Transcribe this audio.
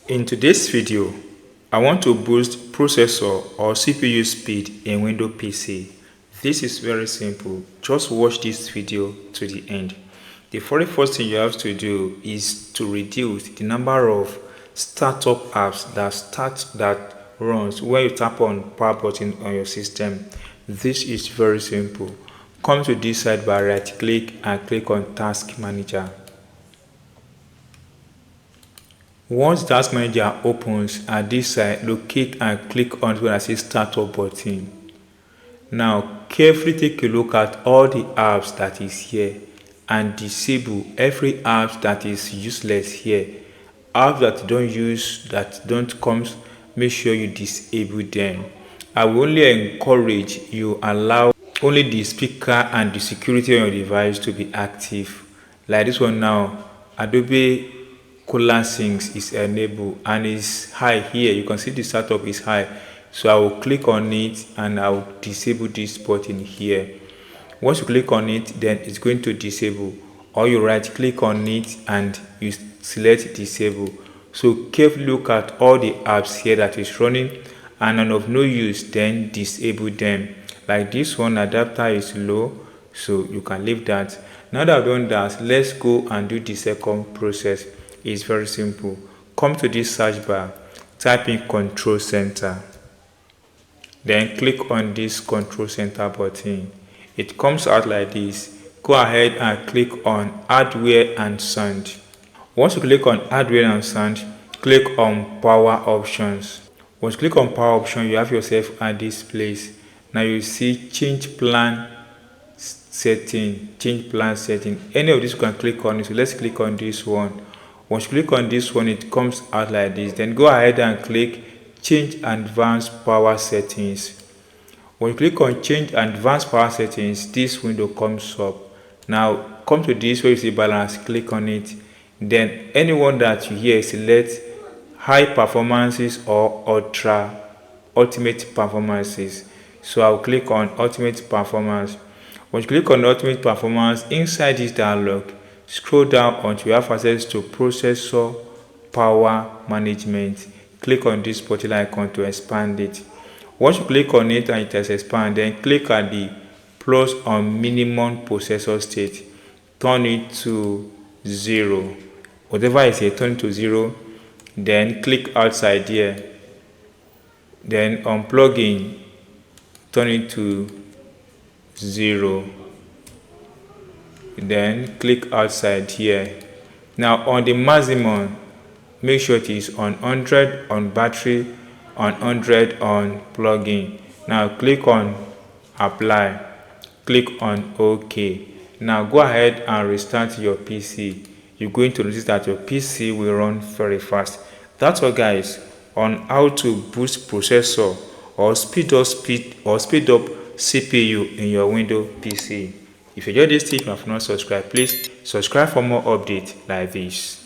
In today's video, I want to boost processor or CPU speed in Windows PC. This is very simple. Just watch this video to the end. The very first thing you have to do is to reduce the number of startup apps that runs when you tap on power button on your system. This is very simple. Come to this sidebar, right click and click on Task Manager. Once Task Manager opens at this side, locate and click on where I say Startup button. Now carefully take a look at all the apps that is here and disable every app that is useless here. Apps that you don't use, that don't come, make sure you disable them. I will only encourage you allow only the speaker and the security on your device to be active. Like this one now, Adobe Color Syncs is enabled and is high here. You can see the startup is high, so I will click on it and I will disable this button here. Once you click on it, then it's going to disable, or you right click on it and you select disable. So carefully look at all the apps here that is running and none of no use, then disable them. Like this one, adapter is low, so you can leave that. Now that I've done that, let's go and do the second process. It's very simple. Come to this search bar, type in Control Center, then click on this Control Center button. It comes out like this. Go ahead and click on Hardware and Sound. Once you click on Hardware and Sound, click on Power Options. Once you click on Power Option, you have yourself at this place. Now you see Change Plan Setting, Change Plan Setting. Any of this you can click on it. So let's click on this one. Once you click on this one, it comes out like this. Then go ahead and click Change Advanced Power Settings. When you click on Change Advanced Power Settings, this window comes up. Now come to this where you see balance, click on it. Then anyone that you hear, select high performances or ultimate performances. So I'll click on ultimate performance. When you click on ultimate performance, inside this dialog, scroll down until you have access to processor power management. Click on this button icon to expand it. Once you click on it and it has expanded, then click at the plus on minimum processor state. Turn it to 0. Whatever is here, turn it to 0. Then click outside here. Then on plugin, turn it to 0. Then click outside here. Now on the maximum, make sure it is on 100 on battery, on 100 on plugin. Now click on apply, click on OK. Now go ahead and restart your PC. You're going to notice that your PC will run very fast. That's all guys on how to boost processor or speed up CPU in your Windows PC. If you enjoyed this tip and have not subscribed, please subscribe for more updates like this.